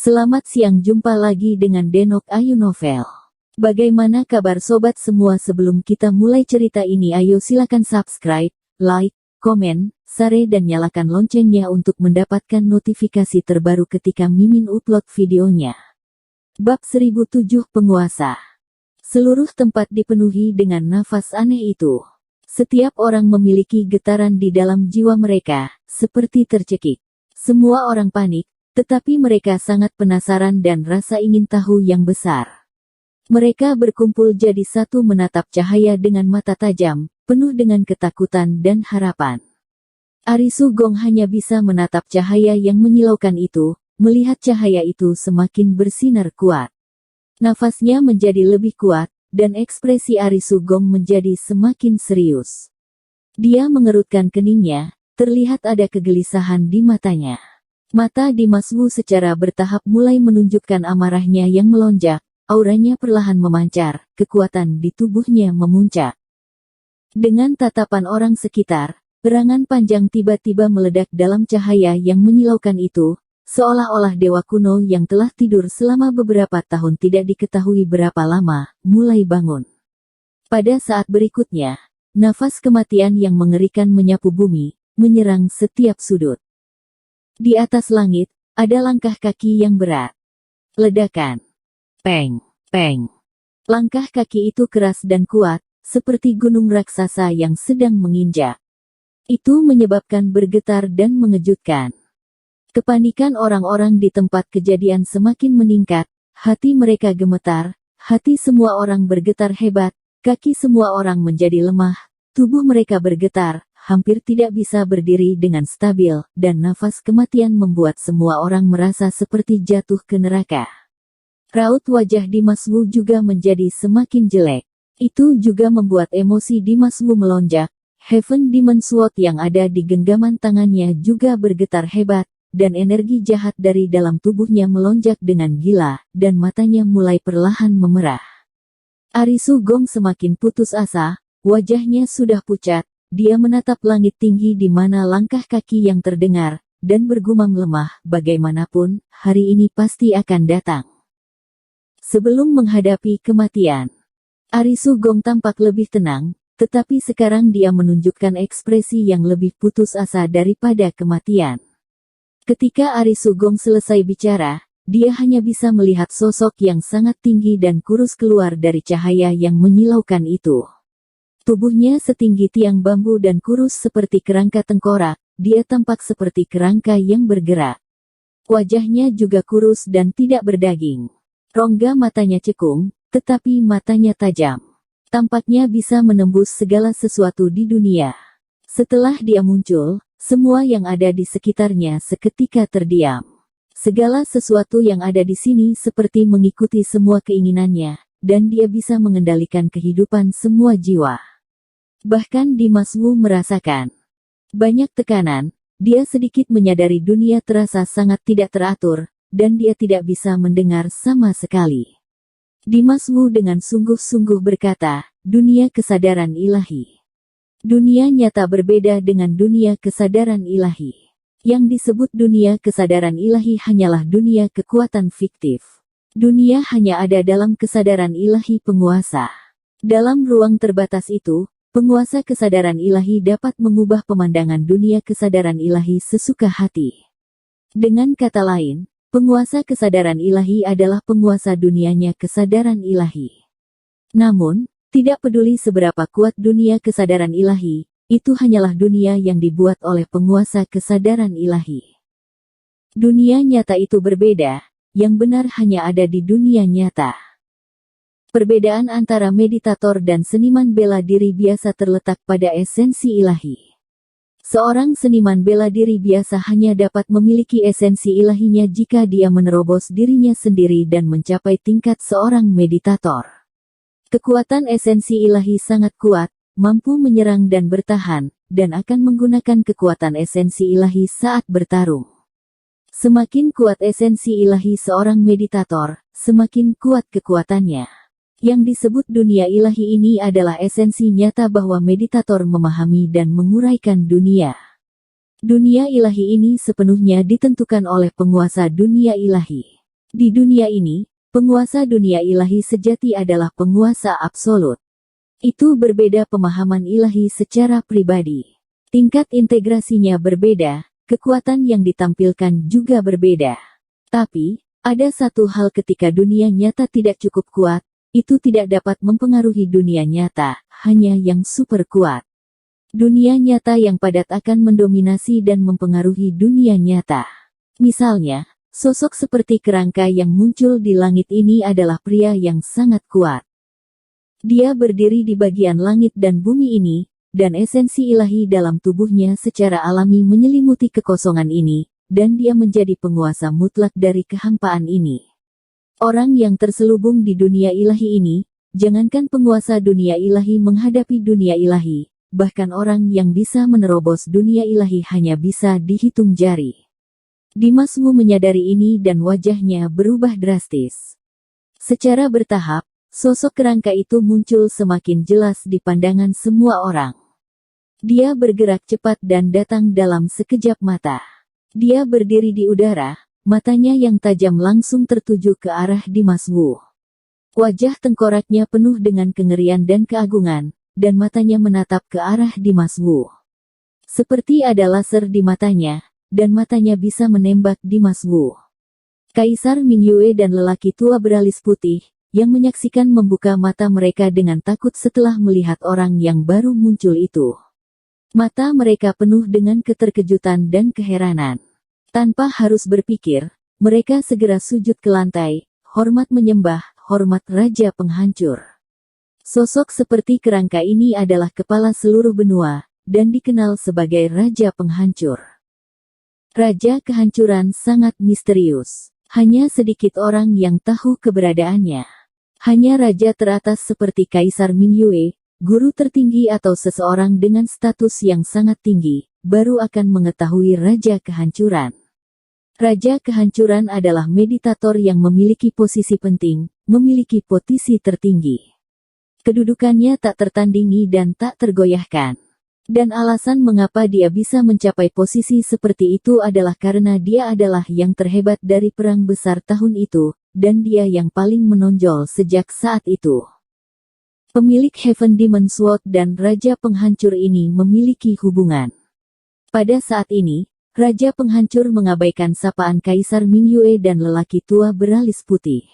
Selamat siang, jumpa lagi dengan Denok Ayu Novel. Bagaimana kabar sobat semua? Sebelum kita mulai cerita ini, ayo silakan subscribe, like, komen, share dan nyalakan loncengnya untuk mendapatkan notifikasi terbaru ketika Mimin upload videonya. Bab 1007 Penguasa. Seluruh tempat dipenuhi dengan nafas aneh itu. Setiap orang memiliki getaran di dalam jiwa mereka, seperti tercekik. Semua orang panik, tetapi mereka sangat penasaran dan rasa ingin tahu yang besar. Mereka berkumpul jadi satu menatap cahaya dengan mata tajam, penuh dengan ketakutan dan harapan. Ari Sugong hanya bisa menatap cahaya yang menyilaukan itu, melihat cahaya itu semakin bersinar kuat. Nafasnya menjadi lebih kuat, dan ekspresi Ari Sugong menjadi semakin serius. Dia mengerutkan keningnya, terlihat ada kegelisahan di matanya. Mata Dimas Wu secara bertahap mulai menunjukkan amarahnya yang melonjak, auranya perlahan memancar, kekuatan di tubuhnya memuncak. Dengan tatapan orang sekitar, perangan panjang tiba-tiba meledak dalam cahaya yang menyilaukan itu, seolah-olah dewa kuno yang telah tidur selama beberapa tahun tidak diketahui berapa lama, mulai bangun. Pada saat berikutnya, nafas kematian yang mengerikan menyapu bumi, menyerang setiap sudut. Di atas langit, ada langkah kaki yang berat. Ledakan. Peng, peng. Langkah kaki itu keras dan kuat, seperti gunung raksasa yang sedang menginjak. Itu menyebabkan bergetar dan mengejutkan. Kepanikan orang-orang di tempat kejadian semakin meningkat, hati mereka gemetar, hati semua orang bergetar hebat, kaki semua orang menjadi lemah, tubuh mereka bergetar, hampir tidak bisa berdiri dengan stabil, dan nafas kematian membuat semua orang merasa seperti jatuh ke neraka. Raut wajah Dimas Wu juga menjadi semakin jelek. Itu juga membuat emosi Dimas Wu melonjak. Heaven Demon Sword yang ada di genggaman tangannya juga bergetar hebat, dan energi jahat dari dalam tubuhnya melonjak dengan gila, dan matanya mulai perlahan memerah. Ari Sugong semakin putus asa, wajahnya sudah pucat. Dia menatap langit tinggi di mana langkah kaki yang terdengar, dan bergumam lemah, bagaimanapun, hari ini pasti akan datang. Sebelum menghadapi kematian, Ari Sugong tampak lebih tenang, tetapi sekarang dia menunjukkan ekspresi yang lebih putus asa daripada kematian. Ketika Ari Sugong selesai bicara, dia hanya bisa melihat sosok yang sangat tinggi dan kurus keluar dari cahaya yang menyilaukan itu. Tubuhnya setinggi tiang bambu dan kurus seperti kerangka tengkorak, dia tampak seperti kerangka yang bergerak. Wajahnya juga kurus dan tidak berdaging. Rongga matanya cekung, tetapi matanya tajam. Tampaknya bisa menembus segala sesuatu di dunia. Setelah dia muncul, semua yang ada di sekitarnya seketika terdiam. Segala sesuatu yang ada di sini seperti mengikuti semua keinginannya, dan dia bisa mengendalikan kehidupan semua jiwa. Bahkan Dimas Wu merasakan banyak tekanan, dia sedikit menyadari dunia terasa sangat tidak teratur, dan dia tidak bisa mendengar sama sekali. Dimas Wu dengan sungguh-sungguh berkata, dunia kesadaran ilahi. Dunia nyata berbeda dengan dunia kesadaran ilahi. Yang disebut dunia kesadaran ilahi hanyalah dunia kekuatan fiktif. Dunia hanya ada dalam kesadaran ilahi penguasa. Dalam ruang terbatas itu, penguasa kesadaran ilahi dapat mengubah pemandangan dunia kesadaran ilahi sesuka hati. Dengan kata lain, penguasa kesadaran ilahi adalah penguasa dunianya kesadaran ilahi. Namun, tidak peduli seberapa kuat dunia kesadaran ilahi, itu hanyalah dunia yang dibuat oleh penguasa kesadaran ilahi. Dunia nyata itu berbeda, yang benar hanya ada di dunia nyata. Perbedaan antara meditator dan seniman bela diri biasa terletak pada esensi ilahi. Seorang seniman bela diri biasa hanya dapat memiliki esensi ilahinya jika dia menerobos dirinya sendiri dan mencapai tingkat seorang meditator. Kekuatan esensi ilahi sangat kuat, mampu menyerang dan bertahan, dan akan menggunakan kekuatan esensi ilahi saat bertarung. Semakin kuat esensi ilahi seorang meditator, semakin kuat kekuatannya. Yang disebut dunia ilahi ini adalah esensi nyata bahwa meditator memahami dan menguraikan dunia. Dunia ilahi ini sepenuhnya ditentukan oleh penguasa dunia ilahi. Di dunia ini, penguasa dunia ilahi sejati adalah penguasa absolut. Itu berbeda pemahaman ilahi secara pribadi. Tingkat integrasinya berbeda, kekuatan yang ditampilkan juga berbeda. Tapi, ada satu hal ketika dunia nyata tidak cukup kuat, itu tidak dapat mempengaruhi dunia nyata, hanya yang super kuat. Dunia nyata yang padat akan mendominasi dan mempengaruhi dunia nyata. Misalnya, sosok seperti kerangka yang muncul di langit ini adalah pria yang sangat kuat. Dia berdiri di bagian langit dan bumi ini, dan esensi ilahi dalam tubuhnya secara alami menyelimuti kekosongan ini, dan dia menjadi penguasa mutlak dari kehampaan ini. Orang yang terselubung di dunia ilahi ini, jangankan penguasa dunia ilahi menghadapi dunia ilahi, bahkan orang yang bisa menerobos dunia ilahi hanya bisa dihitung jari. Dimas Wu menyadari ini dan wajahnya berubah drastis. Secara bertahap, sosok kerangka itu muncul semakin jelas di pandangan semua orang. Dia bergerak cepat dan datang dalam sekejap mata. Dia berdiri di udara, matanya yang tajam langsung tertuju ke arah Dimas Wu. Wajah tengkoraknya penuh dengan kengerian dan keagungan, dan matanya menatap ke arah Dimas Wu. Seperti ada laser di matanya, dan matanya bisa menembak Dimas Wu. Kaisar Mingyue dan lelaki tua beralis putih, yang menyaksikan membuka mata mereka dengan takut setelah melihat orang yang baru muncul itu. Mata mereka penuh dengan keterkejutan dan keheranan. Tanpa harus berpikir, mereka segera sujud ke lantai, hormat menyembah, hormat Raja Penghancur. Sosok seperti kerangka ini adalah kepala seluruh benua, dan dikenal sebagai Raja Penghancur. Raja Kehancuran sangat misterius. Hanya sedikit orang yang tahu keberadaannya. Hanya raja teratas seperti Kaisar Mingyue, guru tertinggi atau seseorang dengan status yang sangat tinggi, baru akan mengetahui Raja Kehancuran. Raja Kehancuran adalah meditator yang memiliki posisi penting, memiliki posisi tertinggi. Kedudukannya tak tertandingi dan tak tergoyahkan. Dan alasan mengapa dia bisa mencapai posisi seperti itu adalah karena dia adalah yang terhebat dari perang besar tahun itu, dan dia yang paling menonjol sejak saat itu. Pemilik Heaven Demon Sword dan Raja Penghancur ini memiliki hubungan. Pada saat ini, Raja Penghancur mengabaikan sapaan Kaisar Mingyue dan lelaki tua beralis putih.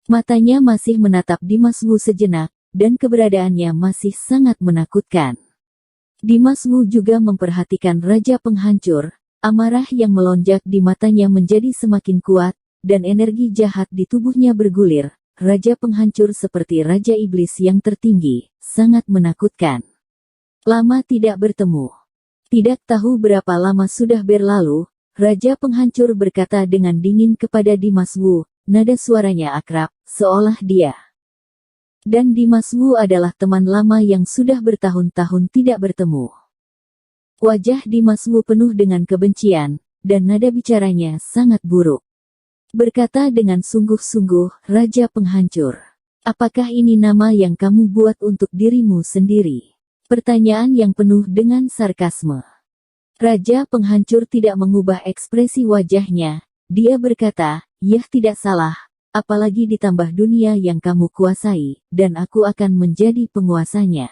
Matanya masih menatap Dimas Wu sejenak, dan keberadaannya masih sangat menakutkan. Dimas Wu juga memperhatikan Raja Penghancur, amarah yang melonjak di matanya menjadi semakin kuat, dan energi jahat di tubuhnya bergulir. Raja Penghancur seperti Raja Iblis yang tertinggi, sangat menakutkan. Lama tidak bertemu. Tidak tahu berapa lama sudah berlalu, Raja Penghancur berkata dengan dingin kepada Dimas Wu, nada suaranya akrab, seolah dia dan Dimas Wu adalah teman lama yang sudah bertahun-tahun tidak bertemu. Wajah Dimas Wu penuh dengan kebencian, dan nada bicaranya sangat buruk. Berkata dengan sungguh-sungguh, Raja Penghancur, apakah ini nama yang kamu buat untuk dirimu sendiri? Pertanyaan yang penuh dengan sarkasme. Raja Penghancur tidak mengubah ekspresi wajahnya. Dia berkata, "Yah, tidak salah, apalagi ditambah dunia yang kamu kuasai, dan aku akan menjadi penguasanya."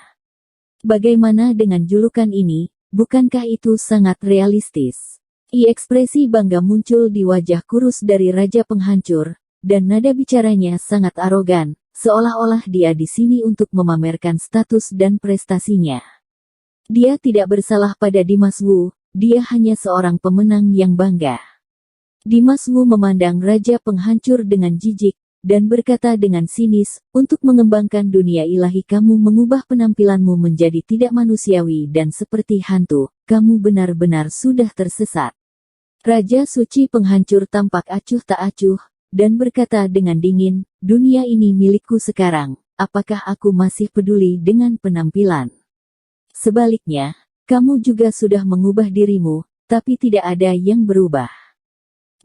Bagaimana dengan julukan ini? Bukankah itu sangat realistis? Ekspresi bangga muncul di wajah kurus dari Raja Penghancur, dan nada bicaranya sangat arogan, seolah-olah dia di sini untuk memamerkan status dan prestasinya. Dia tidak bersalah pada Dimas Wu, dia hanya seorang pemenang yang bangga. Dimas Wu memandang Raja Penghancur dengan jijik, dan berkata dengan sinis, untuk mengembangkan dunia ilahi kamu mengubah penampilanmu menjadi tidak manusiawi dan seperti hantu, kamu benar-benar sudah tersesat. Raja Suci Penghancur tampak acuh tak acuh, dan berkata dengan dingin, dunia ini milikku sekarang, apakah aku masih peduli dengan penampilan? Sebaliknya, kamu juga sudah mengubah dirimu, tapi tidak ada yang berubah.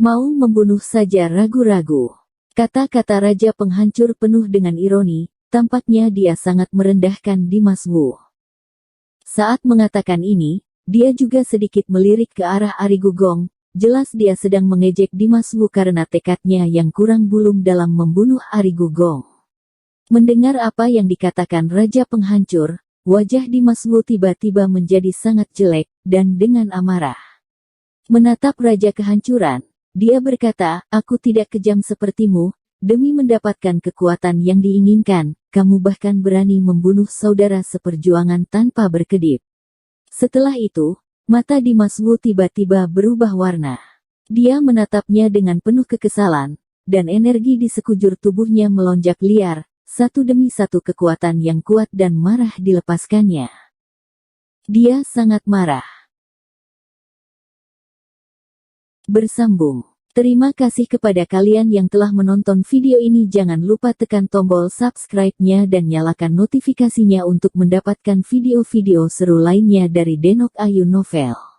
Mau membunuh saja ragu-ragu. Kata-kata Raja Penghancur penuh dengan ironi, tampaknya dia sangat merendahkan Dimas Wu. Saat mengatakan ini, dia juga sedikit melirik ke arah Arigugong, Jelas dia sedang mengejek Dimas Wu karena tekadnya yang kurang bulung dalam membunuh Ari Gugong. Mendengar apa yang dikatakan Raja Penghancur, wajah Dimas Wu tiba-tiba menjadi sangat jelek, dan dengan amarah menatap Raja Kehancuran, dia berkata, "Aku tidak kejam sepertimu, demi mendapatkan kekuatan yang diinginkan, kamu bahkan berani membunuh saudara seperjuangan tanpa berkedip." Setelah itu, mata Dimas Wu tiba-tiba berubah warna. Dia menatapnya dengan penuh kekesalan, dan energi di sekujur tubuhnya melonjak liar, satu demi satu kekuatan yang kuat dan marah dilepaskannya. Dia sangat marah. Bersambung. Terima kasih kepada kalian yang telah menonton video ini. Jangan lupa tekan tombol subscribe-nya dan nyalakan notifikasinya untuk mendapatkan video-video seru lainnya dari Denok Ayu Novel.